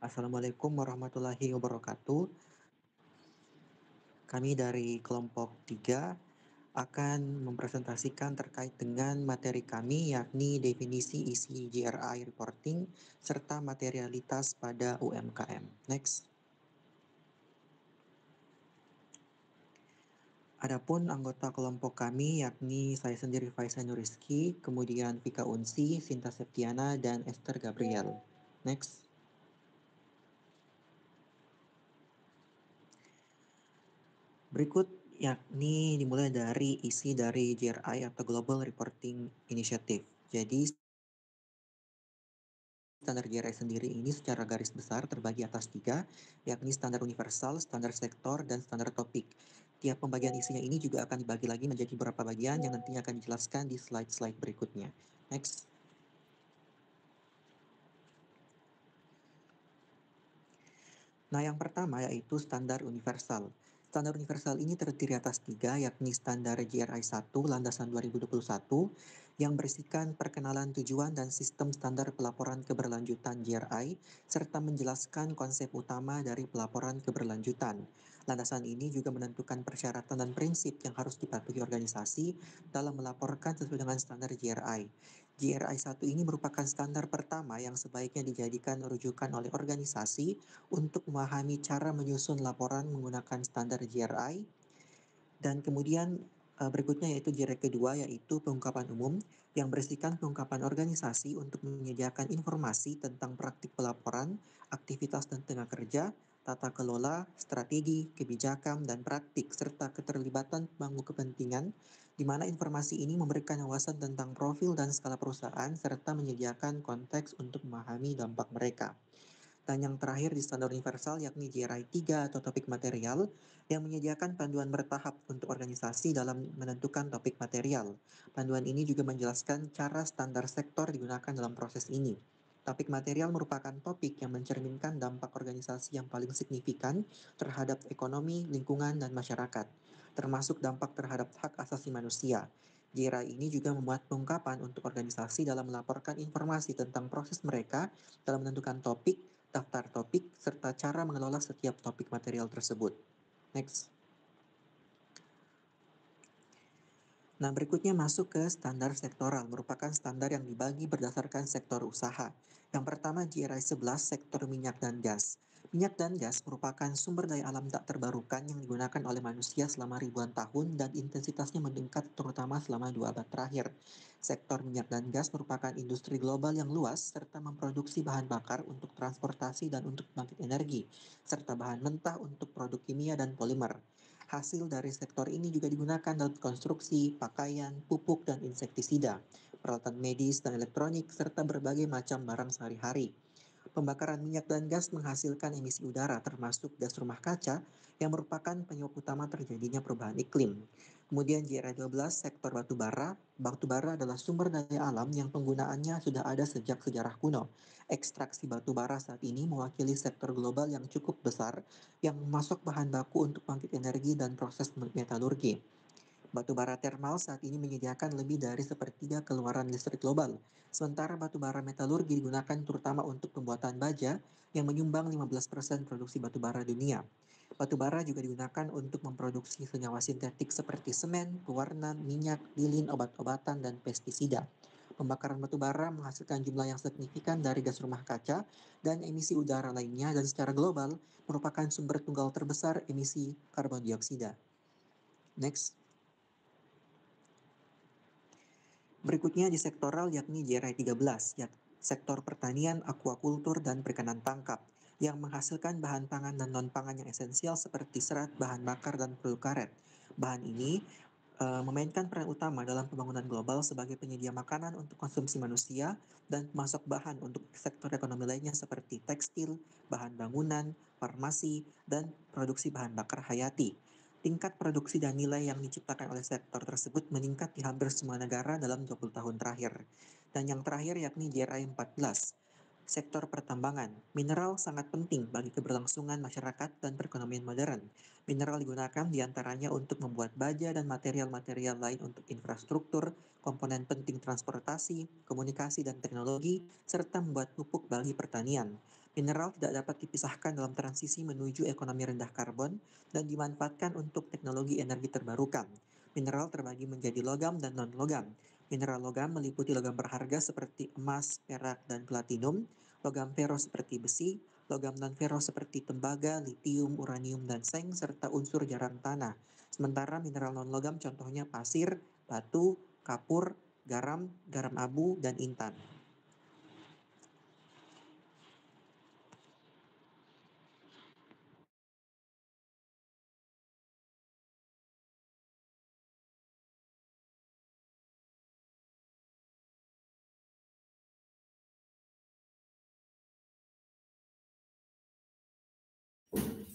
Assalamualaikum warahmatullahi wabarakatuh. Kami dari kelompok 3 akan mempresentasikan terkait dengan materi kami, yakni definisi isi GRI reporting serta materialitas pada UMKM. Next. Adapun anggota kelompok kami yakni saya sendiri Faisal Nuriski, kemudian Vika Unsi, Sinta Septiana, dan Esther Gabriel. Next. Berikut yakni dimulai dari isi dari GRI atau Global Reporting Initiative. Jadi standar GRI sendiri ini secara garis besar terbagi atas 3, yakni standar universal, standar sektor, dan standar topik. Tiap pembagian isinya ini juga akan dibagi lagi menjadi beberapa bagian yang nantinya akan dijelaskan di slide-slide berikutnya. Next. Nah, yang pertama yaitu standar universal. Standar universal ini terdiri atas 3, yakni standar GRI 1 landasan 2021 yang berisikan perkenalan tujuan dan sistem standar pelaporan keberlanjutan GRI serta menjelaskan konsep utama dari pelaporan keberlanjutan. Landasan ini juga menentukan persyaratan dan prinsip yang harus dipatuhi organisasi dalam melaporkan sesuai dengan standar GRI. GRI 1 ini merupakan standar pertama yang sebaiknya dijadikan rujukan oleh organisasi untuk memahami cara menyusun laporan menggunakan standar GRI. Dan kemudian berikutnya yaitu GRI kedua, yaitu pengungkapan umum yang berisikan pengungkapan organisasi untuk menyediakan informasi tentang praktik pelaporan, aktivitas dan tenaga kerja, tata kelola, strategi, kebijakan, dan praktik, serta keterlibatan pemangku kepentingan, di mana informasi ini memberikan wawasan tentang profil dan skala perusahaan, serta menyediakan konteks untuk memahami dampak mereka. Dan yang terakhir di standar universal yakni GRI 3 atau topik material yang menyediakan panduan bertahap untuk organisasi dalam menentukan topik material. Panduan ini juga menjelaskan cara standar sektor digunakan dalam proses ini. Topik material merupakan topik yang mencerminkan dampak organisasi yang paling signifikan terhadap ekonomi, lingkungan, dan masyarakat, termasuk dampak terhadap hak asasi manusia. GRI ini juga memuat pengungkapan untuk organisasi dalam melaporkan informasi tentang proses mereka dalam menentukan topik, daftar topik, serta cara mengelola setiap topik material tersebut. Next. Nah, berikutnya masuk ke standar sektoral, merupakan standar yang dibagi berdasarkan sektor usaha. Yang pertama GRI 11, sektor minyak dan gas. Minyak dan gas merupakan sumber daya alam tak terbarukan yang digunakan oleh manusia selama ribuan tahun dan intensitasnya meningkat terutama selama 2 abad terakhir. Sektor minyak dan gas merupakan industri global yang luas serta memproduksi bahan bakar untuk transportasi dan untuk pembangkit energi, serta bahan mentah untuk produk kimia dan polimer. Hasil dari sektor ini juga digunakan dalam konstruksi, pakaian, pupuk, dan insektisida, peralatan medis dan elektronik, serta berbagai macam barang sehari-hari. Pembakaran minyak dan gas menghasilkan emisi udara termasuk gas rumah kaca yang merupakan penyebab utama terjadinya perubahan iklim. Kemudian JRI 12, sektor batu bara. Batu bara adalah sumber daya alam yang penggunaannya sudah ada sejak sejarah kuno. Ekstraksi batu bara saat ini mewakili sektor global yang cukup besar yang memasok bahan baku untuk bangkit energi dan proses metalurgi. Batu bara termal saat ini menyediakan lebih dari sepertiga keluaran listrik global, sementara batu bara metalurgi digunakan terutama untuk pembuatan baja yang menyumbang 15% produksi batu bara dunia. Batu bara juga digunakan untuk memproduksi senyawa sintetik seperti semen, pewarna, minyak, lilin, obat-obatan, dan pestisida. Pembakaran batu bara menghasilkan jumlah yang signifikan dari gas rumah kaca dan emisi udara lainnya dan secara global merupakan sumber tunggal terbesar emisi karbon dioksida. Next. Berikutnya di sektoral yakni JRI 13, sektor pertanian, akuakultur, dan perikanan tangkap yang menghasilkan bahan pangan dan non-pangan yang esensial seperti serat, bahan bakar, dan produk karet. Bahan ini memainkan peran utama dalam pembangunan global sebagai penyedia makanan untuk konsumsi manusia dan pemasok bahan untuk sektor ekonomi lainnya seperti tekstil, bahan bangunan, farmasi, dan produksi bahan bakar hayati. Tingkat produksi dan nilai yang diciptakan oleh sektor tersebut meningkat di hampir semua negara dalam 20 tahun terakhir. Dan yang terakhir yakni GRI 14, sektor pertambangan. Mineral sangat penting bagi keberlangsungan masyarakat dan perekonomian modern. Mineral digunakan diantaranya untuk membuat baja dan material-material lain untuk infrastruktur, komponen penting transportasi, komunikasi dan teknologi, serta membuat pupuk bagi pertanian. Mineral tidak dapat dipisahkan dalam transisi menuju ekonomi rendah karbon dan dimanfaatkan untuk teknologi energi terbarukan. Mineral terbagi menjadi logam dan non-logam. Mineral logam meliputi logam berharga seperti emas, perak, dan platinum, logam fero seperti besi, logam non-fero seperti tembaga, litium, uranium, dan seng, serta unsur jarang tanah. Sementara mineral non-logam contohnya pasir, batu, kapur, garam, garam abu, dan intan.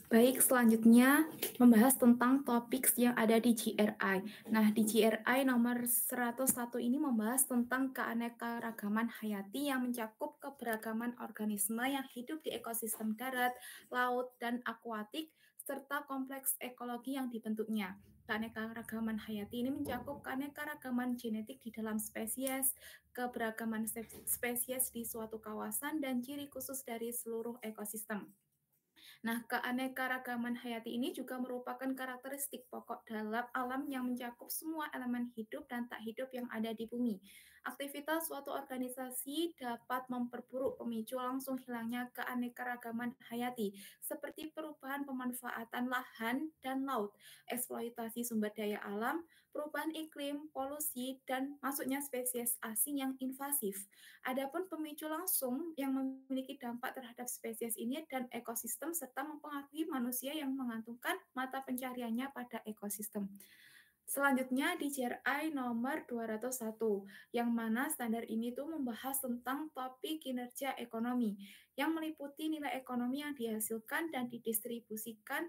Baik, selanjutnya membahas tentang topik yang ada di GRI. Nah, di GRI nomor 101 ini membahas tentang keanekaragaman hayati yang mencakup keberagaman organisme yang hidup di ekosistem darat, laut, dan akuatik, serta kompleks ekologi yang dibentuknya. Keanekaragaman hayati ini mencakup keanekaragaman genetik di dalam spesies, keberagaman spesies di suatu kawasan, dan ciri khusus dari seluruh ekosistem. Nah, keanekaragaman hayati ini juga merupakan karakteristik pokok dalam alam yang mencakup semua elemen hidup dan tak hidup yang ada di bumi. Aktivitas suatu organisasi dapat memperburuk pemicu langsung hilangnya keanekaragaman hayati, seperti perubahan pemanfaatan lahan dan laut, eksploitasi sumber daya alam, perubahan iklim, polusi, dan masuknya spesies asing yang invasif. Adapun pemicu langsung yang memiliki dampak terhadap spesies ini dan ekosistem serta mempengaruhi manusia yang menggantungkan mata pencariannya pada ekosistem. Selanjutnya di JRI nomor 201, yang mana standar ini tuh membahas tentang topik kinerja ekonomi, yang meliputi nilai ekonomi yang dihasilkan dan didistribusikan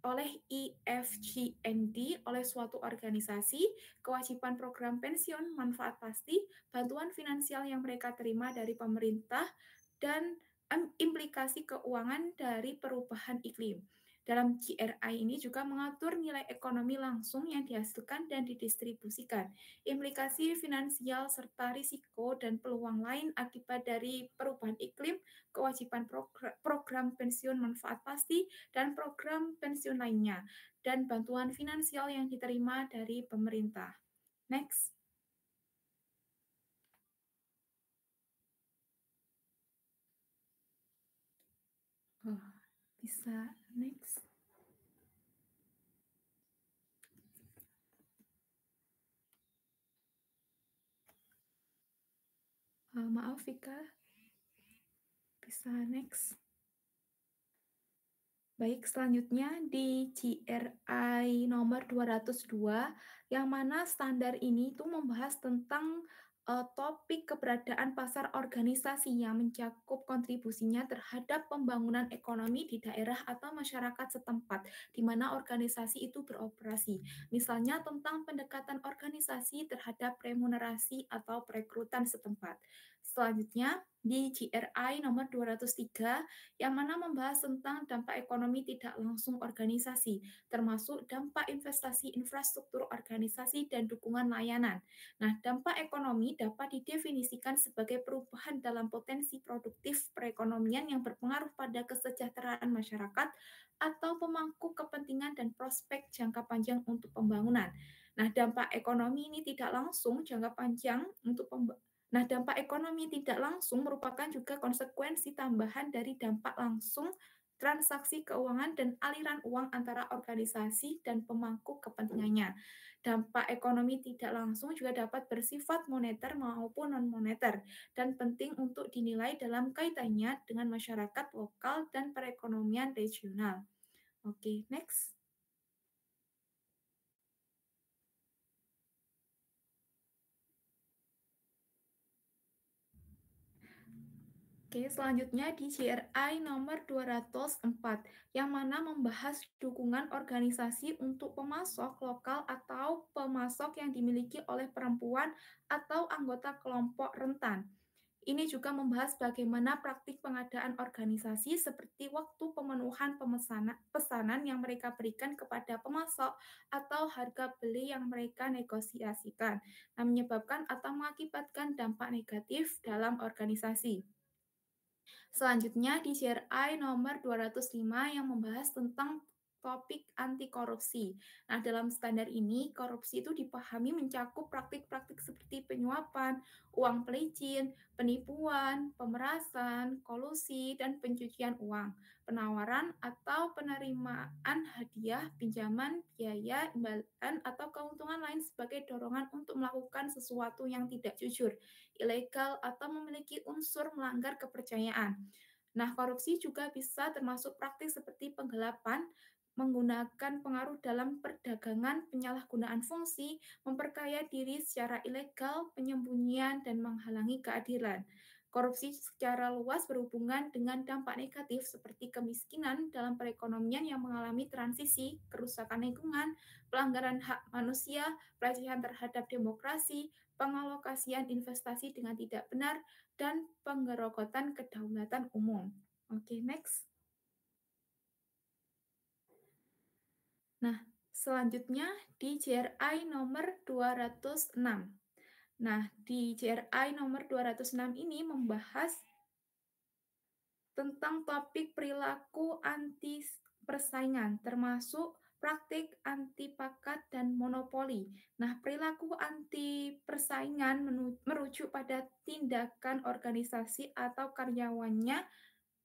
oleh IFGND oleh suatu organisasi, kewajiban program pensiun, manfaat pasti, bantuan finansial yang mereka terima dari pemerintah, dan implikasi keuangan dari perubahan iklim. Dalam GRI ini juga mengatur nilai ekonomi langsung yang dihasilkan dan didistribusikan, implikasi finansial serta risiko dan peluang lain akibat dari perubahan iklim, kewajiban program pensiun manfaat pasti, dan program pensiun lainnya, dan bantuan finansial yang diterima dari pemerintah. Next. Oh, bisa next. Maaf Vika, bisa next. Baik, selanjutnya di GRI nomor 202, yang mana standar ini tuh membahas tentang topik keberadaan pasar organisasi yang mencakup kontribusinya terhadap pembangunan ekonomi di daerah atau masyarakat setempat, di mana organisasi itu beroperasi. Misalnya tentang pendekatan organisasi terhadap remunerasi atau perekrutan setempat. Selanjutnya, di GRI nomor 203, yang mana membahas tentang dampak ekonomi tidak langsung organisasi, termasuk dampak investasi infrastruktur organisasi dan dukungan layanan. Nah, dampak ekonomi dapat didefinisikan sebagai perubahan dalam potensi produktif perekonomian yang berpengaruh pada kesejahteraan masyarakat atau pemangku kepentingan dan prospek jangka panjang untuk pembangunan. Nah, dampak ekonomi ini tidak langsung jangka panjang untuk Nah, dampak ekonomi tidak langsung merupakan juga konsekuensi tambahan dari dampak langsung transaksi keuangan dan aliran uang antara organisasi dan pemangku kepentingannya. Dampak ekonomi tidak langsung juga dapat bersifat moneter maupun non-moneter dan penting untuk dinilai dalam kaitannya dengan masyarakat lokal dan perekonomian regional. Oke, next. Oke, selanjutnya di GRI nomor 204, yang mana membahas dukungan organisasi untuk pemasok lokal atau pemasok yang dimiliki oleh perempuan atau anggota kelompok rentan. Ini juga membahas bagaimana praktik pengadaan organisasi seperti waktu pemenuhan pesanan yang mereka berikan kepada pemasok atau harga beli yang mereka negosiasikan, yang menyebabkan atau mengakibatkan dampak negatif dalam organisasi. Selanjutnya di JRI nomor 205 yang membahas tentang topik anti korupsi. Nah, dalam standar ini, korupsi itu dipahami mencakup praktik-praktik seperti penyuapan, uang pelicin, penipuan, pemerasan, kolusi, dan pencucian uang, penawaran atau penerimaan hadiah, pinjaman, biaya, imbalan, atau keuntungan lain sebagai dorongan untuk melakukan sesuatu yang tidak jujur, ilegal, atau memiliki unsur melanggar kepercayaan. Nah, korupsi juga bisa termasuk praktik seperti penggelapan, menggunakan pengaruh dalam perdagangan, penyalahgunaan fungsi, memperkaya diri secara ilegal, penyembunyian, dan menghalangi keadilan. Korupsi secara luas berhubungan dengan dampak negatif seperti kemiskinan dalam perekonomian yang mengalami transisi, kerusakan lingkungan, pelanggaran hak manusia, pelecehan terhadap demokrasi, pengalokasian investasi dengan tidak benar, dan penggerogotan kedaulatan umum. Oke, next. Nah, selanjutnya di JRI nomor 206. Nah, di JRI nomor 206 ini membahas tentang topik perilaku anti persaingan, termasuk praktik anti pakat dan monopoli. Nah, perilaku anti persaingan merujuk pada tindakan organisasi atau karyawannya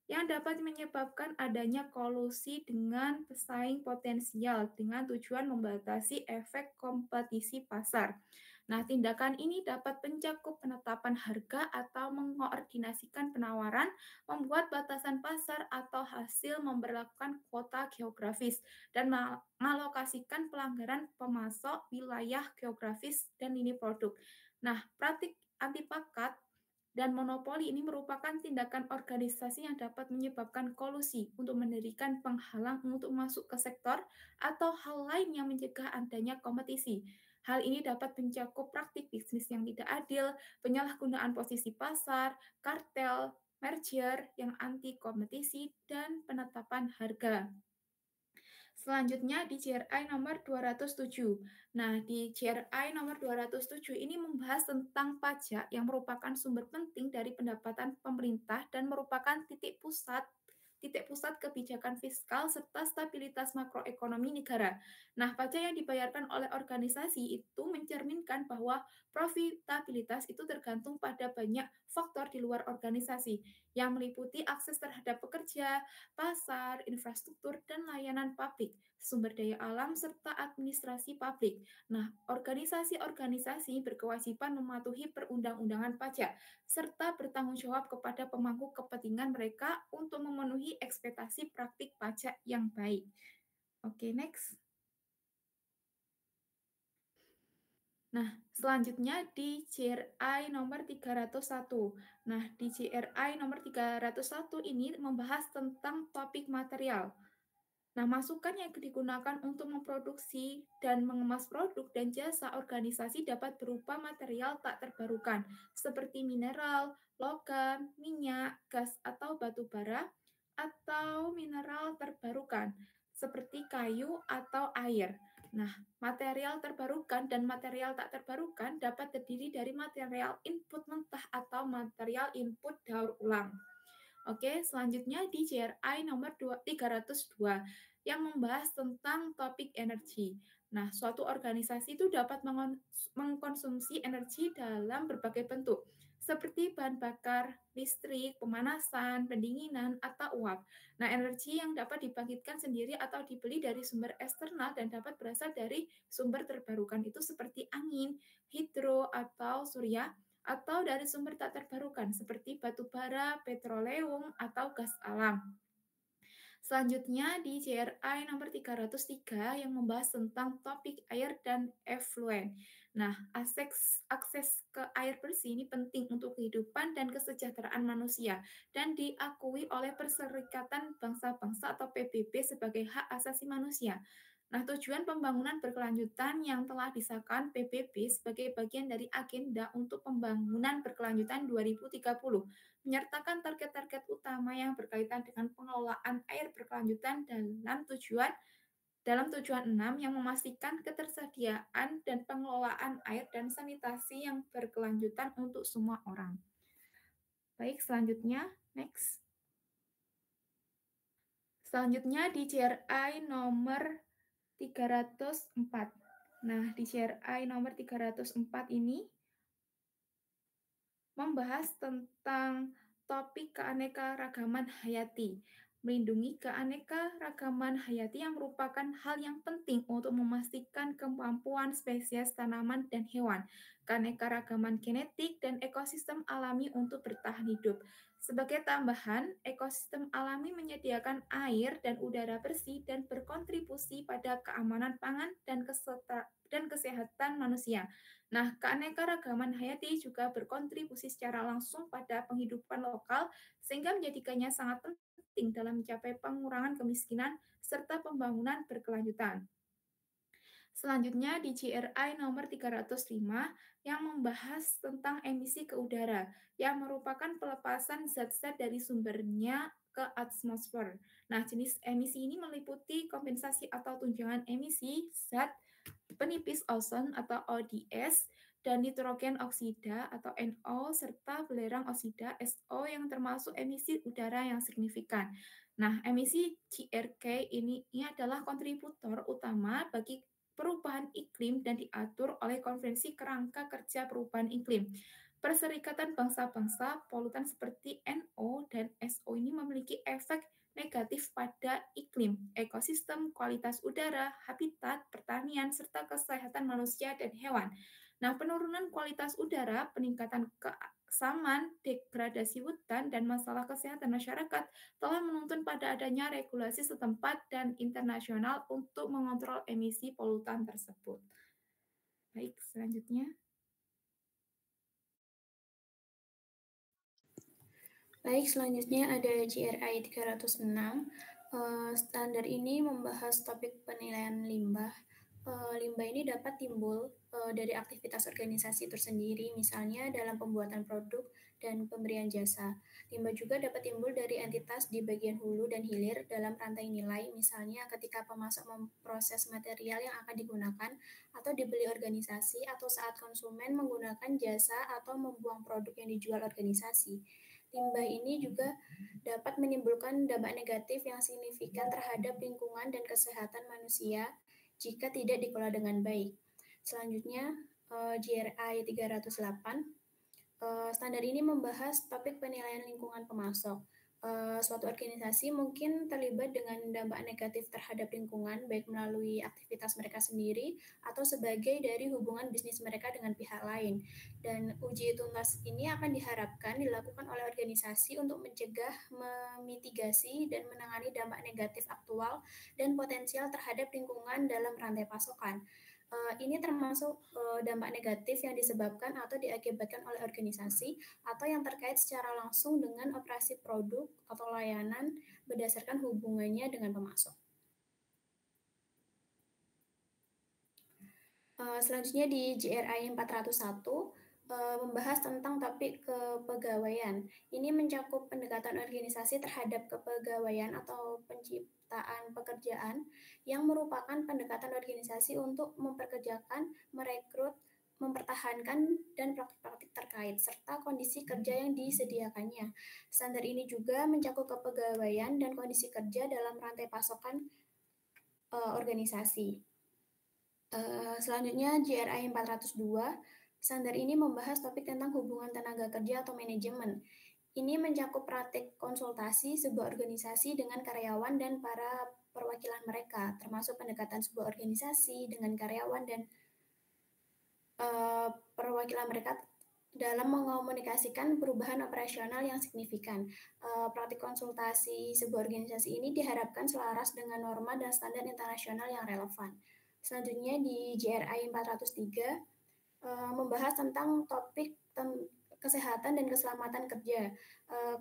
yang dapat menyebabkan adanya kolusi dengan pesaing potensial dengan tujuan membatasi efek kompetisi pasar. Nah, tindakan ini dapat mencakup penetapan harga atau mengkoordinasikan penawaran, membuat batasan pasar atau hasil memberlakukan kuota geografis, dan mengalokasikan pelanggaran pemasok wilayah geografis dan lini produk. Nah, praktik anti pakat dan monopoli ini merupakan tindakan organisasi yang dapat menyebabkan kolusi untuk mendirikan penghalang untuk masuk ke sektor atau hal lain yang mencegah adanya kompetisi. Hal ini dapat mencakup praktik bisnis yang tidak adil, penyalahgunaan posisi pasar, kartel, merger yang anti kompetisi, dan penetapan harga. Selanjutnya di JRI nomor 207. Nah, di JRI nomor 207 ini membahas tentang pajak yang merupakan sumber penting dari pendapatan pemerintah dan merupakan titik pusat kebijakan fiskal serta stabilitas makroekonomi negara. Nah, pajak yang dibayarkan oleh organisasi itu mencerminkan bahwa profitabilitas itu tergantung pada banyak faktor di luar organisasi yang meliputi akses terhadap pekerja, pasar, infrastruktur, dan layanan publik, sumber daya alam, serta administrasi publik. Nah, organisasi-organisasi berkewajiban mematuhi perundang-undangan pajak, serta bertanggung jawab kepada pemangku kepentingan mereka untuk memenuhi ekspektasi praktik pajak yang baik. Oke, next. Nah, selanjutnya di JRI nomor 301. Nah, di JRI nomor 301 ini membahas tentang topik material. Nah, masukan yang digunakan untuk memproduksi dan mengemas produk dan jasa organisasi dapat berupa material tak terbarukan, seperti mineral, logam, minyak, gas atau batu bara, atau mineral terbarukan, seperti kayu atau air. Nah, material terbarukan dan material tak terbarukan dapat terdiri dari material input mentah atau material input daur ulang. Oke, selanjutnya di JRI nomor 302 yang membahas tentang topik energi. Nah, suatu organisasi itu dapat mengkonsumsi energi dalam berbagai bentuk, seperti bahan bakar, listrik, pemanasan, pendinginan, atau uap. Nah, energi yang dapat dibangkitkan sendiri atau dibeli dari sumber eksternal dan dapat berasal dari sumber terbarukan itu seperti angin, hidro, atau surya, atau dari sumber tak terbarukan seperti batu bara, petroleum, atau gas alam. Selanjutnya di JRI nomor 303 yang membahas tentang topik air dan effluent. Nah, akses ke air bersih ini penting untuk kehidupan dan kesejahteraan manusia dan diakui oleh Perserikatan Bangsa-Bangsa atau PBB sebagai hak asasi manusia. Nah, tujuan pembangunan berkelanjutan yang telah disahkan PBB sebagai bagian dari agenda untuk pembangunan berkelanjutan 2030 menyertakan target-target utama yang berkaitan dengan pengelolaan air berkelanjutan dalam tujuan 6 yang memastikan ketersediaan dan pengelolaan air dan sanitasi yang berkelanjutan untuk semua orang. Baik, selanjutnya. Next. Selanjutnya di GRI nomor 304. Nah, di GRI nomor 304 ini membahas tentang topik keanekaragaman hayati. Melindungi keanekaragaman hayati yang merupakan hal yang penting untuk memastikan kemampuan spesies tanaman dan hewan, keanekaragaman genetik, dan ekosistem alami untuk bertahan hidup. Sebagai tambahan, ekosistem alami menyediakan air dan udara bersih dan berkontribusi pada keamanan pangan dan kesehatan manusia. Nah, keanekaragaman hayati juga berkontribusi secara langsung pada penghidupan lokal, sehingga menjadikannya sangat penting dalam mencapai pengurangan kemiskinan serta pembangunan berkelanjutan. Selanjutnya di GRI nomor 305 yang membahas tentang emisi ke udara, yang merupakan pelepasan zat-zat dari sumbernya ke atmosfer. Nah, jenis emisi ini meliputi kompensasi atau tunjangan emisi zat penipis ozon atau ODS, dan nitrogen oksida atau NO, serta belerang oksida SO yang termasuk emisi udara yang signifikan. Nah, emisi GRK ini adalah kontributor utama bagi perubahan iklim dan diatur oleh Konferensi Kerangka Kerja Perubahan Iklim. Perserikatan Bangsa-Bangsa, polutan seperti NO dan SO ini memiliki efek negatif pada iklim, ekosistem, kualitas udara, habitat, pertanian, serta kesehatan manusia dan hewan. Nah, penurunan kualitas udara, peningkatan keasaman, degradasi hutan, dan masalah kesehatan masyarakat telah menuntun pada adanya regulasi setempat dan internasional untuk mengontrol emisi polutan tersebut. Baik, selanjutnya. Baik, selanjutnya ada GRI 306. Standar ini membahas topik penilaian limbah. Limbah ini dapat timbul dari aktivitas organisasi tersendiri, misalnya dalam pembuatan produk dan pemberian jasa. Limbah juga dapat timbul dari entitas di bagian hulu dan hilir dalam rantai nilai, misalnya ketika pemasok memproses material yang akan digunakan atau dibeli organisasi, atau saat konsumen menggunakan jasa atau membuang produk yang dijual organisasi. Limbah ini juga dapat menimbulkan dampak negatif yang signifikan terhadap lingkungan dan kesehatan manusia jika tidak dikelola dengan baik. Selanjutnya, GRI 308. Standar ini membahas topik penilaian lingkungan pemasok. Suatu organisasi mungkin terlibat dengan dampak negatif terhadap lingkungan, baik melalui aktivitas mereka sendiri atau sebagai dari hubungan bisnis mereka dengan pihak lain. Dan uji tuntas ini akan diharapkan dilakukan oleh organisasi untuk mencegah, memitigasi, dan menangani dampak negatif aktual dan potensial terhadap lingkungan dalam rantai pasokan. Ini termasuk dampak negatif yang disebabkan atau diakibatkan oleh organisasi atau yang terkait secara langsung dengan operasi produk atau layanan berdasarkan hubungannya dengan pemasok. Selanjutnya di GRI 401 membahas tentang topik kepegawaian. Ini mencakup pendekatan organisasi terhadap kepegawaian atau penciptaan pekerjaan yang merupakan pendekatan organisasi untuk memperkerjakan, merekrut, mempertahankan, dan praktik-praktik terkait, serta kondisi kerja yang disediakannya. Standar ini juga mencakup kepegawaian dan kondisi kerja dalam rantai pasokan organisasi. Selanjutnya GRI 402. Standar ini membahas topik tentang hubungan tenaga kerja atau manajemen. Ini mencakup praktik konsultasi sebuah organisasi dengan karyawan dan para perwakilan mereka, termasuk pendekatan sebuah organisasi dengan karyawan dan perwakilan mereka dalam mengomunikasikan perubahan operasional yang signifikan. Praktik konsultasi sebuah organisasi ini diharapkan selaras dengan norma dan standar internasional yang relevan. Selanjutnya di GRI 403 membahas tentang topik kesehatan dan keselamatan kerja.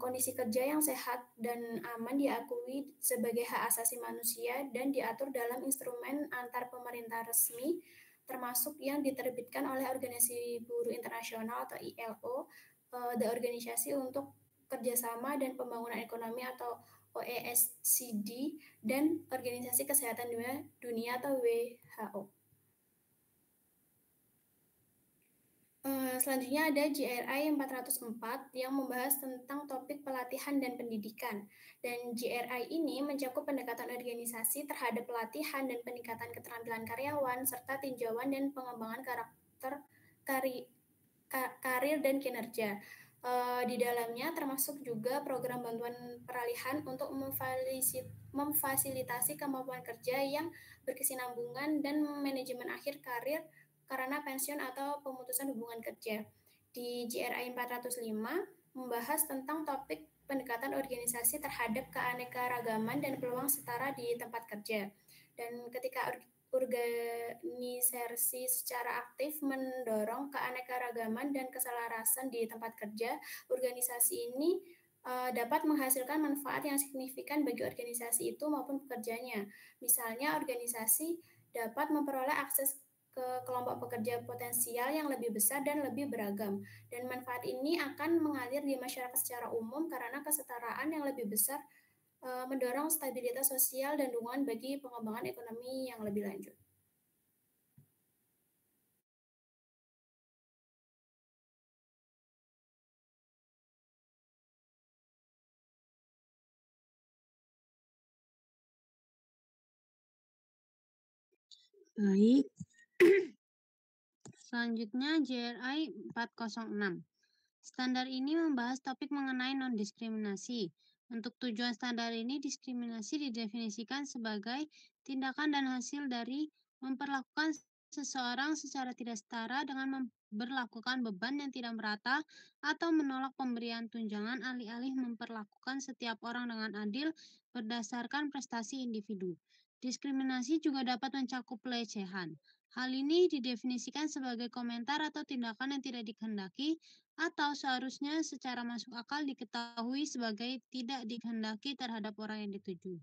Kondisi kerja yang sehat dan aman diakui sebagai hak asasi manusia dan diatur dalam instrumen antar pemerintah resmi, termasuk yang diterbitkan oleh Organisasi Buruh Internasional atau ILO, The Organisasi untuk Kerjasama dan Pembangunan Ekonomi atau OECD, dan Organisasi Kesehatan Dunia atau WHO. Selanjutnya ada GRI 404 yang membahas tentang topik pelatihan dan pendidikan. Dan GRI ini mencakup pendekatan organisasi terhadap pelatihan dan peningkatan keterampilan karyawan, serta tinjauan dan pengembangan karakter karir dan kinerja. Di dalamnya termasuk juga program bantuan peralihan untuk memfasilitasi kemampuan kerja yang berkesinambungan dan manajemen akhir karir karena pensiun atau pemutusan hubungan kerja. Di GRI 405 membahas tentang topik pendekatan organisasi terhadap keanekaragaman dan peluang setara di tempat kerja. Dan ketika organisasi secara aktif mendorong keanekaragaman dan keselarasan di tempat kerja, organisasi ini dapat menghasilkan manfaat yang signifikan bagi organisasi itu maupun pekerjanya. Misalnya, organisasi dapat memperoleh akses ke kelompok pekerja potensial yang lebih besar dan lebih beragam. Dan manfaat ini akan mengalir di masyarakat secara umum karena kesetaraan yang lebih besar mendorong stabilitas sosial dan dukungan bagi pengembangan ekonomi yang lebih lanjut. Baik. Selanjutnya GRI 406. Standar ini membahas topik mengenai non-diskriminasi. Untuk tujuan standar ini, diskriminasi didefinisikan sebagai tindakan dan hasil dari memperlakukan seseorang secara tidak setara dengan memperlakukan beban yang tidak merata atau menolak pemberian tunjangan alih-alih memperlakukan setiap orang dengan adil berdasarkan prestasi individu. Diskriminasi juga dapat mencakup pelecehan. Hal ini didefinisikan sebagai komentar atau tindakan yang tidak dikehendaki atau seharusnya secara masuk akal diketahui sebagai tidak dikehendaki terhadap orang yang dituju.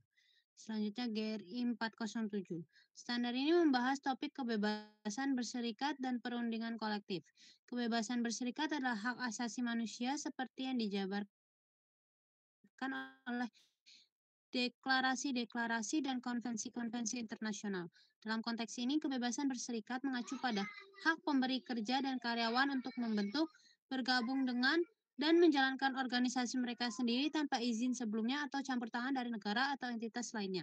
Selanjutnya GRI 407. Standar ini membahas topik kebebasan berserikat dan perundingan kolektif. Kebebasan berserikat adalah hak asasi manusia seperti yang dijabarkan oleh deklarasi-deklarasi dan konvensi-konvensi internasional. Dalam konteks ini, kebebasan berserikat mengacu pada hak pemberi kerja dan karyawan untuk membentuk, bergabung dengan, dan menjalankan organisasi mereka sendiri tanpa izin sebelumnya atau campur tangan dari negara atau entitas lainnya.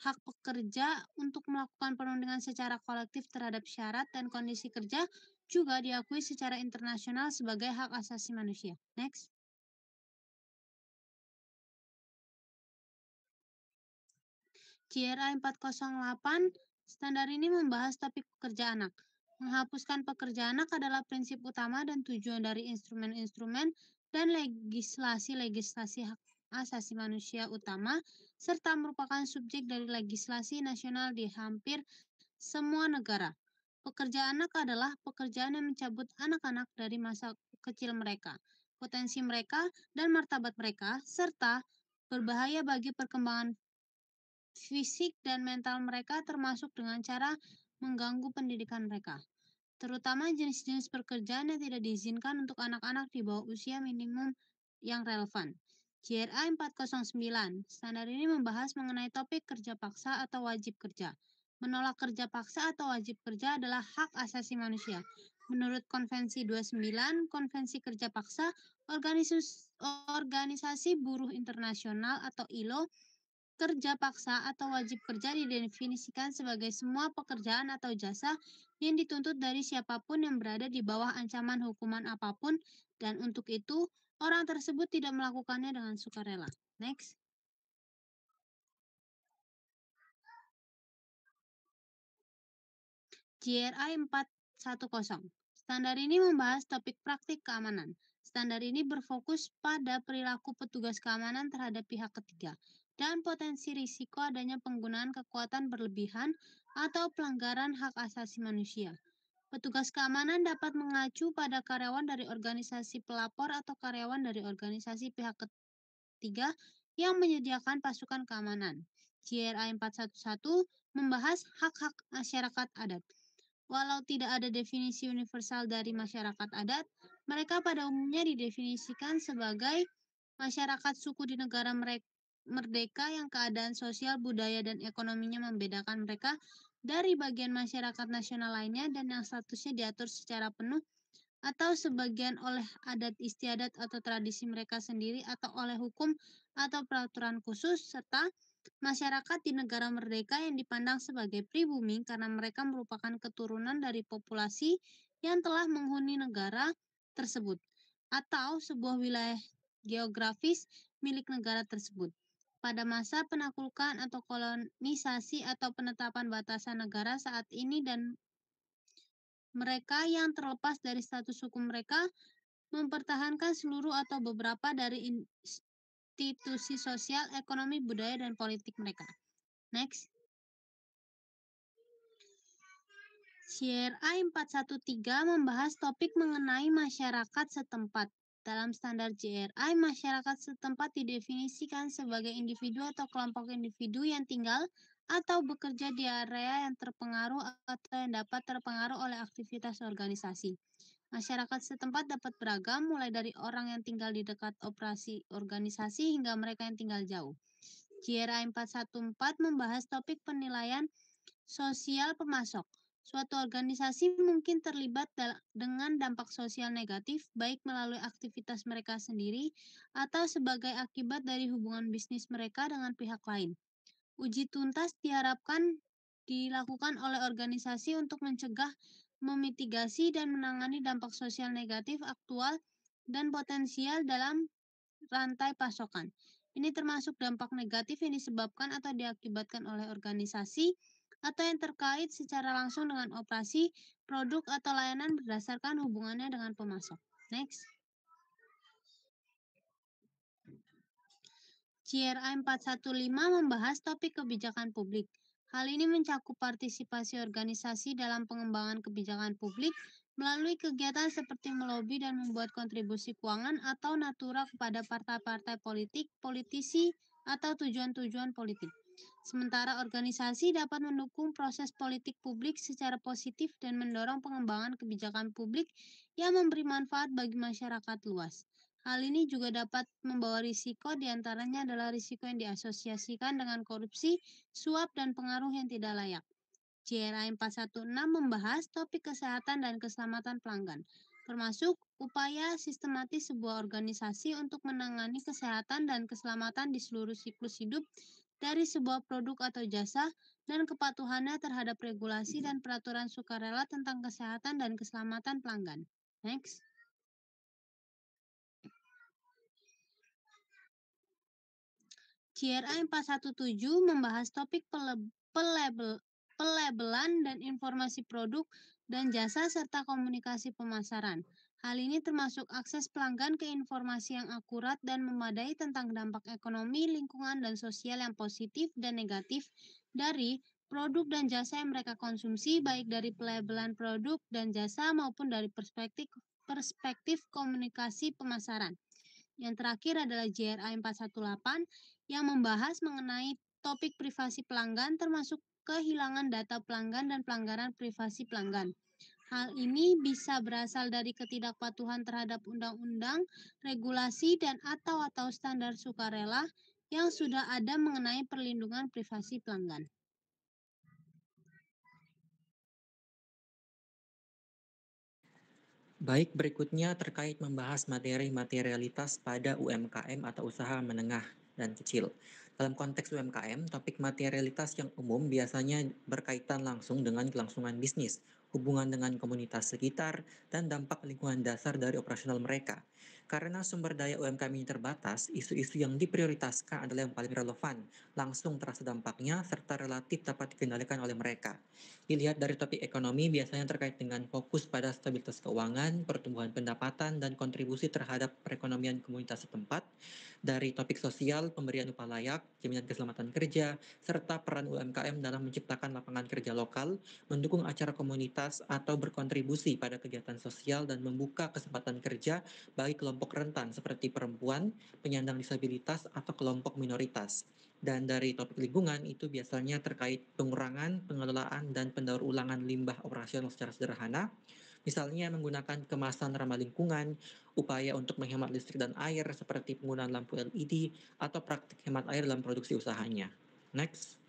Hak pekerja untuk melakukan perundingan secara kolektif terhadap syarat dan kondisi kerja juga diakui secara internasional sebagai hak asasi manusia. Next. GRI 408, standar ini membahas topik pekerja anak. Menghapuskan pekerja anak adalah prinsip utama dan tujuan dari instrumen-instrumen dan legislasi-legislasi hak asasi manusia utama, serta merupakan subjek dari legislasi nasional di hampir semua negara. Pekerja anak adalah pekerjaan yang mencabut anak-anak dari masa kecil mereka, potensi mereka, dan martabat mereka, serta berbahaya bagi perkembangan fisik dan mental mereka termasuk dengan cara mengganggu pendidikan mereka, terutama jenis-jenis pekerjaan yang tidak diizinkan untuk anak-anak di bawah usia minimum yang relevan. GRI 409, standar ini membahas mengenai topik kerja paksa atau wajib kerja. Menolak kerja paksa atau wajib kerja adalah hak asasi manusia. Menurut Konvensi 29, Konvensi Kerja Paksa, Organisasi Buruh Internasional atau ILO, kerja paksa atau wajib kerja didefinisikan sebagai semua pekerjaan atau jasa yang dituntut dari siapapun yang berada di bawah ancaman hukuman apapun, dan untuk itu, orang tersebut tidak melakukannya dengan sukarela. Next. GRI 410. Standar ini membahas topik praktik keamanan. Standar ini berfokus pada perilaku petugas keamanan terhadap pihak ketiga dan potensi risiko adanya penggunaan kekuatan berlebihan atau pelanggaran hak asasi manusia. Petugas keamanan dapat mengacu pada karyawan dari organisasi pelapor atau karyawan dari organisasi pihak ketiga yang menyediakan pasukan keamanan. GRI 411 membahas hak-hak masyarakat adat. Walau tidak ada definisi universal dari masyarakat adat, mereka pada umumnya didefinisikan sebagai masyarakat suku di negara merdeka yang keadaan sosial, budaya, dan ekonominya membedakan mereka dari bagian masyarakat nasional lainnya dan yang statusnya diatur secara penuh atau sebagian oleh adat istiadat atau tradisi mereka sendiri atau oleh hukum atau peraturan khusus, serta masyarakat di negara merdeka yang dipandang sebagai pribumi karena mereka merupakan keturunan dari populasi yang telah menghuni negara tersebut atau sebuah wilayah geografis milik negara tersebut. Pada masa penaklukan atau kolonisasi atau penetapan batasan negara saat ini, dan mereka yang terlepas dari status hukum mereka mempertahankan seluruh atau beberapa dari institusi sosial, ekonomi, budaya, dan politik mereka. Next. JRI 413 membahas topik mengenai masyarakat setempat. Dalam standar JRI, masyarakat setempat didefinisikan sebagai individu atau kelompok individu yang tinggal atau bekerja di area yang terpengaruh atau yang dapat terpengaruh oleh aktivitas organisasi. Masyarakat setempat dapat beragam, mulai dari orang yang tinggal di dekat operasi organisasi hingga mereka yang tinggal jauh. JRI 414 membahas topik penilaian sosial pemasok. Suatu organisasi mungkin terlibat dengan dampak sosial negatif, baik melalui aktivitas mereka sendiri atau sebagai akibat dari hubungan bisnis mereka dengan pihak lain. Uji tuntas diharapkan dilakukan oleh organisasi untuk mencegah, memitigasi, dan menangani dampak sosial negatif aktual dan potensial dalam rantai pasokan. Ini termasuk dampak negatif yang disebabkan atau diakibatkan oleh organisasi atau yang terkait secara langsung dengan operasi, produk, atau layanan berdasarkan hubungannya dengan pemasok. Next. JRI 415 membahas topik kebijakan publik. Hal ini mencakup partisipasi organisasi dalam pengembangan kebijakan publik melalui kegiatan seperti melobi dan membuat kontribusi keuangan atau natura kepada partai-partai politik, politisi, atau tujuan-tujuan politik. Sementara organisasi dapat mendukung proses politik publik secara positif dan mendorong pengembangan kebijakan publik yang memberi manfaat bagi masyarakat luas. Hal ini juga dapat membawa risiko, diantaranya adalah risiko yang diasosiasikan dengan korupsi, suap, dan pengaruh yang tidak layak. JRI 416 membahas topik kesehatan dan keselamatan pelanggan, termasuk upaya sistematis sebuah organisasi untuk menangani kesehatan dan keselamatan di seluruh siklus hidup dari sebuah produk atau jasa, dan kepatuhannya terhadap regulasi dan peraturan sukarela tentang kesehatan dan keselamatan pelanggan. Next. JRI 417 membahas topik pelabelan dan informasi produk dan jasa serta komunikasi pemasaran. Hal ini termasuk akses pelanggan ke informasi yang akurat dan memadai tentang dampak ekonomi, lingkungan, dan sosial yang positif dan negatif dari produk dan jasa yang mereka konsumsi, baik dari pelabelan produk dan jasa maupun dari perspektif komunikasi pemasaran. Yang terakhir adalah JRI 418 yang membahas mengenai topik privasi pelanggan, termasuk kehilangan data pelanggan dan pelanggaran privasi pelanggan. Hal ini bisa berasal dari ketidakpatuhan terhadap undang-undang, regulasi, dan atau standar sukarela yang sudah ada mengenai perlindungan privasi pelanggan. Baik, berikutnya terkait membahas materi materialitas pada UMKM atau usaha menengah dan kecil. Dalam konteks UMKM, topik materialitas yang umum biasanya berkaitan langsung dengan kelangsungan bisnis, hubungan dengan komunitas sekitar, dan dampak lingkungan dasar dari operasional mereka. Karena sumber daya UMKM ini terbatas, isu-isu yang diprioritaskan adalah yang paling relevan, langsung terasa dampaknya, serta relatif dapat dikendalikan oleh mereka. Dilihat dari topik ekonomi, biasanya terkait dengan fokus pada stabilitas keuangan, pertumbuhan pendapatan, dan kontribusi terhadap perekonomian komunitas setempat. Dari topik sosial, pemberian upah layak, jaminan keselamatan kerja, serta peran UMKM dalam menciptakan lapangan kerja lokal, mendukung acara komunitas, atau berkontribusi pada kegiatan sosial dan membuka kesempatan kerja bagi kelompok rentan seperti perempuan, penyandang disabilitas, atau kelompok minoritas. Dan dari topik lingkungan itu biasanya terkait pengurangan, pengelolaan, dan pendaur ulangan limbah operasional secara sederhana, misalnya menggunakan kemasan ramah lingkungan, upaya untuk menghemat listrik dan air seperti penggunaan lampu LED, atau praktik hemat air dalam produksi usahanya. Next.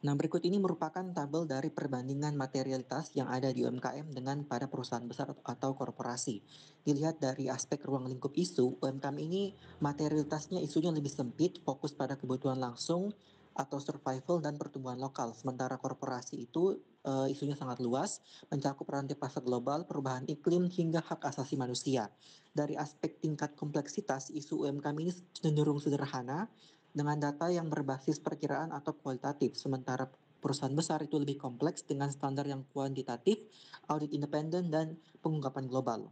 Nah, berikut ini merupakan tabel dari perbandingan materialitas yang ada di UMKM dengan pada perusahaan besar atau korporasi. Dilihat dari aspek ruang lingkup isu, UMKM ini materialitasnya isunya lebih sempit, fokus pada kebutuhan langsung atau survival dan pertumbuhan lokal. Sementara korporasi itu isunya sangat luas, mencakup rantai pasar global, perubahan iklim, hingga hak asasi manusia. Dari aspek tingkat kompleksitas, isu UMKM ini cenderung sederhana, dengan data yang berbasis perkiraan atau kualitatif, sementara perusahaan besar itu lebih kompleks dengan standar yang kuantitatif, audit independen, dan pengungkapan global.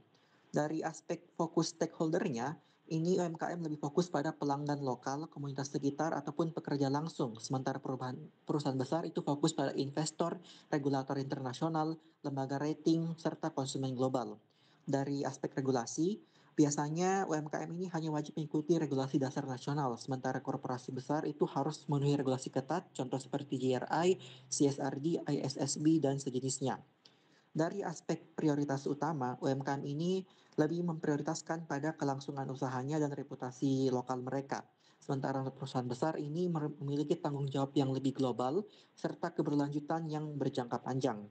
Dari aspek fokus stakeholdernya, ini UMKM lebih fokus pada pelanggan lokal, komunitas sekitar, ataupun pekerja langsung, sementara perusahaan besar itu fokus pada investor, regulator internasional, lembaga rating, serta konsumen global. Dari aspek regulasi, biasanya UMKM ini hanya wajib mengikuti regulasi dasar nasional, sementara korporasi besar itu harus memenuhi regulasi ketat, contoh seperti GRI, CSRD, ISSB, dan sejenisnya. Dari aspek prioritas utama, UMKM ini lebih memprioritaskan pada kelangsungan usahanya dan reputasi lokal mereka. Sementara untuk perusahaan besar ini memiliki tanggung jawab yang lebih global serta keberlanjutan yang berjangka panjang.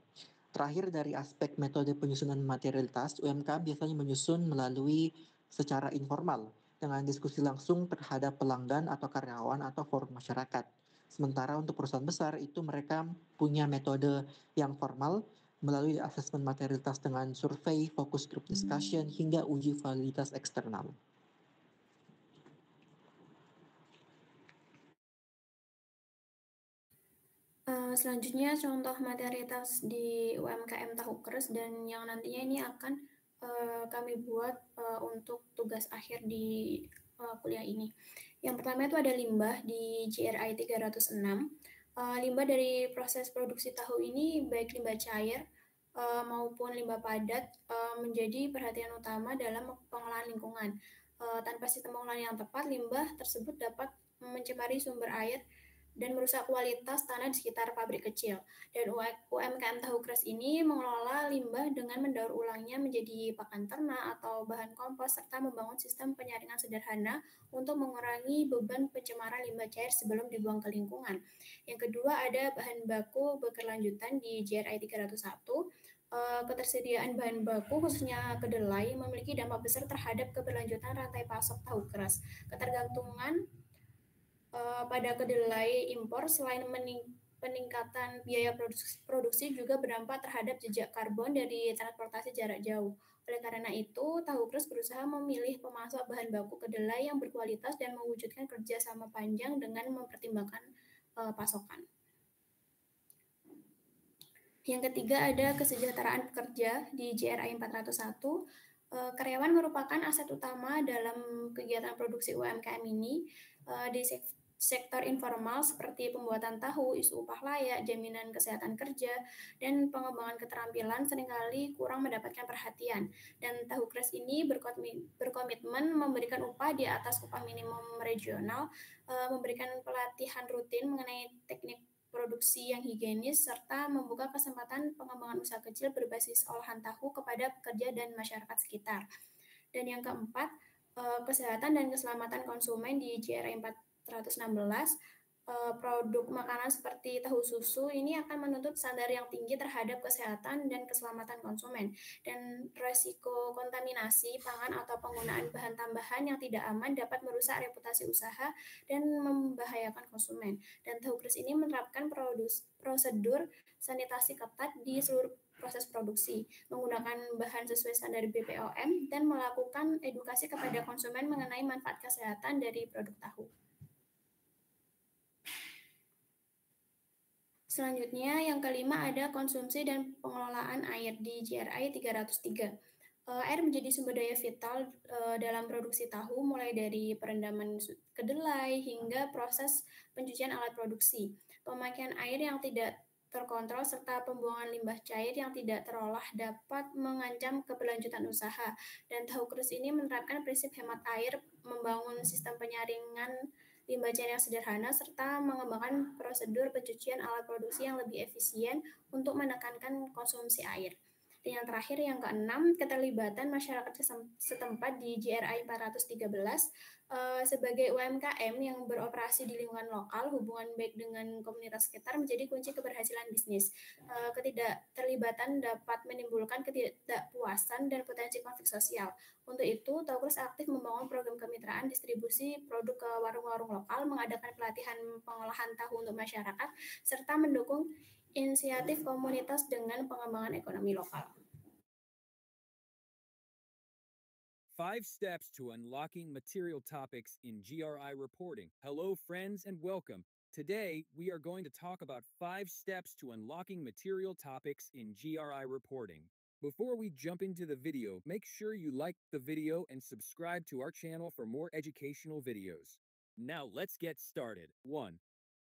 Terakhir dari aspek metode penyusunan materialitas, UMKM biasanya menyusun melalui secara informal dengan diskusi langsung terhadap pelanggan atau karyawan atau forum masyarakat. Sementara untuk perusahaan besar itu mereka punya metode yang formal melalui asesmen materialitas dengan survei, focus group discussion, hingga uji validitas eksternal. Selanjutnya contoh materialitas di UMKM Tahu Keras dan yang nantinya ini akan kami buat untuk tugas akhir di kuliah ini. Yang pertama itu ada limbah di GRI 306. Limbah dari proses produksi tahu ini baik limbah cair maupun limbah padat menjadi perhatian utama dalam pengolahan lingkungan. Tanpa sistem pengolahan yang tepat, limbah tersebut dapat mencemari sumber air dan merusak kualitas tanah di sekitar pabrik kecil. Dan UMKM Tahu Keras ini mengelola limbah dengan mendaur ulangnya menjadi pakan ternak atau bahan kompos, serta membangun sistem penyaringan sederhana untuk mengurangi beban pencemaran limbah cair sebelum dibuang ke lingkungan. Yang kedua ada bahan baku berkelanjutan di GRI 301. Ketersediaan bahan baku khususnya kedelai memiliki dampak besar terhadap keberlanjutan rantai pasok tahu keras. Ketergantungan pada kedelai impor selain peningkatan biaya produksi juga berdampak terhadap jejak karbon dari transportasi jarak jauh. Oleh karena itu, Tahu Keras berusaha memilih pemasok bahan baku kedelai yang berkualitas dan mewujudkan kerjasama panjang dengan mempertimbangkan pasokan. Yang ketiga ada kesejahteraan pekerja di GRI 401. Karyawan merupakan aset utama dalam kegiatan produksi UMKM ini. Di sektor informal seperti pembuatan tahu, isu upah layak, jaminan kesehatan kerja, dan pengembangan keterampilan seringkali kurang mendapatkan perhatian. Dan Tahu Keras ini berkomitmen memberikan upah di atas upah minimum regional, memberikan pelatihan rutin mengenai teknik produksi yang higienis, serta membuka kesempatan pengembangan usaha kecil berbasis olahan tahu kepada pekerja dan masyarakat sekitar. Dan yang keempat, kesehatan dan keselamatan konsumen di GRI 416. Produk makanan seperti tahu susu ini akan menuntut standar yang tinggi terhadap kesehatan dan keselamatan konsumen. Dan resiko kontaminasi pangan atau penggunaan bahan tambahan yang tidak aman dapat merusak reputasi usaha dan membahayakan konsumen. Dan Tahu Keras ini menerapkan prosedur sanitasi ketat di seluruh proses produksi, menggunakan bahan sesuai standar BPOM, dan melakukan edukasi kepada konsumen mengenai manfaat kesehatan dari produk tahu. Selanjutnya, yang kelima ada konsumsi dan pengelolaan air di GRI 303. Air menjadi sumber daya vital dalam produksi tahu, mulai dari perendaman kedelai hingga proses pencucian alat produksi. Pemakaian air yang tidak terkontrol serta pembuangan limbah cair yang tidak terolah dapat mengancam keberlanjutan usaha. Dan Tahu Keras ini menerapkan prinsip hemat air, membangun sistem penyaringan limbah cair yang sederhana, serta mengembangkan prosedur pencucian alat produksi yang lebih efisien untuk menekankan konsumsi air. Dan yang terakhir, yang keenam, keterlibatan masyarakat setempat di GRI 413 sebagai UMKM yang beroperasi di lingkungan lokal, hubungan baik dengan komunitas sekitar menjadi kunci keberhasilan bisnis. Ketidakterlibatan dapat menimbulkan ketidakpuasan dan potensi konflik sosial. Untuk itu, Tokers aktif membangun program kemitraan distribusi produk ke warung-warung lokal, mengadakan pelatihan pengolahan tahu untuk masyarakat, serta mendukung inisiatif komunitas dengan pengembangan ekonomi lokal. 5 steps to unlocking material topics in GRI reporting. Hello, friends, and welcome. Today, we are going to talk about 5 steps to unlocking material topics in GRI reporting. Before we jump into the video, make sure you like the video and subscribe to our channel for more educational videos. Now, let's get started. 1.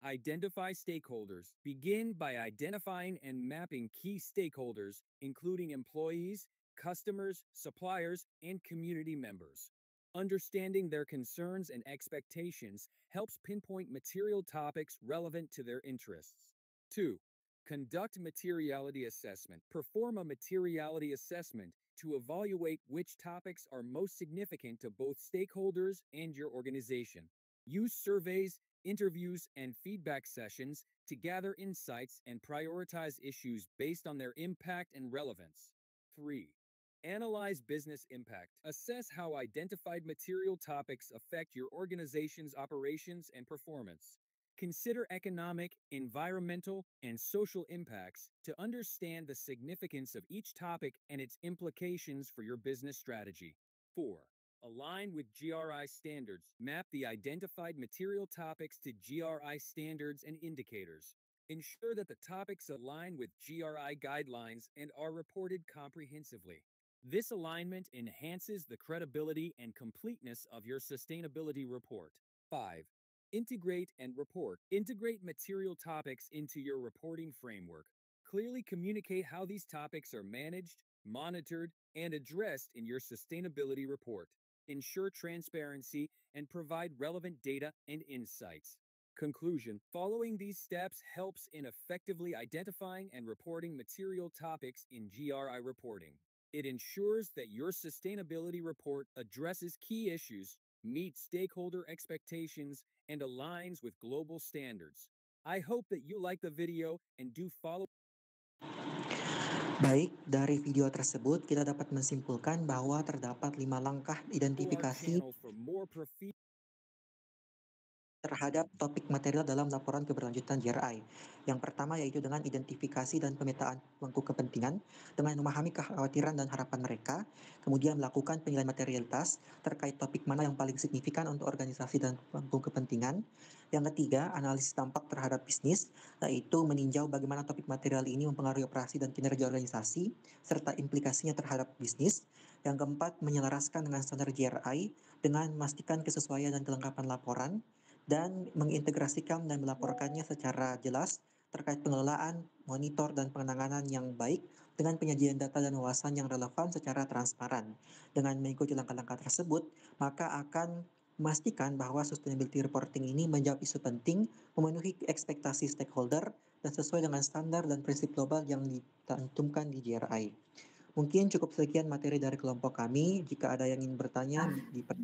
Identify stakeholders. Begin by identifying and mapping key stakeholders, including employees, customers, suppliers, and community members. Understanding their concerns and expectations helps pinpoint material topics relevant to their interests. 2. Conduct materiality assessment. Perform a materiality assessment to evaluate which topics are most significant to both stakeholders and your organization. Use surveys, interviews, and feedback sessions to gather insights and prioritize issues based on their impact and relevance. 3. Analyze business impact. Assess how identified material topics affect your organization's operations and performance. Consider economic, environmental, and social impacts to understand the significance of each topic and its implications for your business strategy. 4. Align with GRI standards. Map the identified material topics to GRI standards and indicators. Ensure that the topics align with GRI guidelines and are reported comprehensively. This alignment enhances the credibility and completeness of your sustainability report. 5. Integrate and report. Integrate material topics into your reporting framework. Clearly communicate how these topics are managed, monitored, and addressed in your sustainability report. Ensure transparency and provide relevant data and insights. Conclusion: following these steps helps in effectively identifying and reporting material topics in GRI reporting. It ensures that your sustainability report addresses key issues, meets stakeholder expectations, and aligns with global standards. I hope that you like the video and do follow. Baik, dari video tersebut kita dapat menyimpulkan bahwa terdapat 5 langkah Our identifikasi channel for more terhadap topik material dalam laporan keberlanjutan GRI. Yang pertama yaitu dengan identifikasi dan pemetaan pemangku kepentingan dengan memahami kekhawatiran dan harapan mereka, kemudian melakukan penilaian materialitas terkait topik mana yang paling signifikan untuk organisasi dan pemangku kepentingan. Yang ketiga, analisis dampak terhadap bisnis, yaitu meninjau bagaimana topik material ini mempengaruhi operasi dan kinerja organisasi, serta implikasinya terhadap bisnis. Yang keempat, menyelaraskan dengan standar GRI dengan memastikan kesesuaian dan kelengkapan laporan, dan mengintegrasikan dan melaporkannya secara jelas terkait pengelolaan, monitor, dan penanganan yang baik dengan penyajian data dan wawasan yang relevan secara transparan. Dengan mengikuti langkah-langkah tersebut, maka akan memastikan bahwa sustainability reporting ini menjawab isu penting, memenuhi ekspektasi stakeholder, dan sesuai dengan standar dan prinsip global yang dicantumkan di GRI. Mungkin cukup sekian materi dari kelompok kami. Jika ada yang ingin bertanya,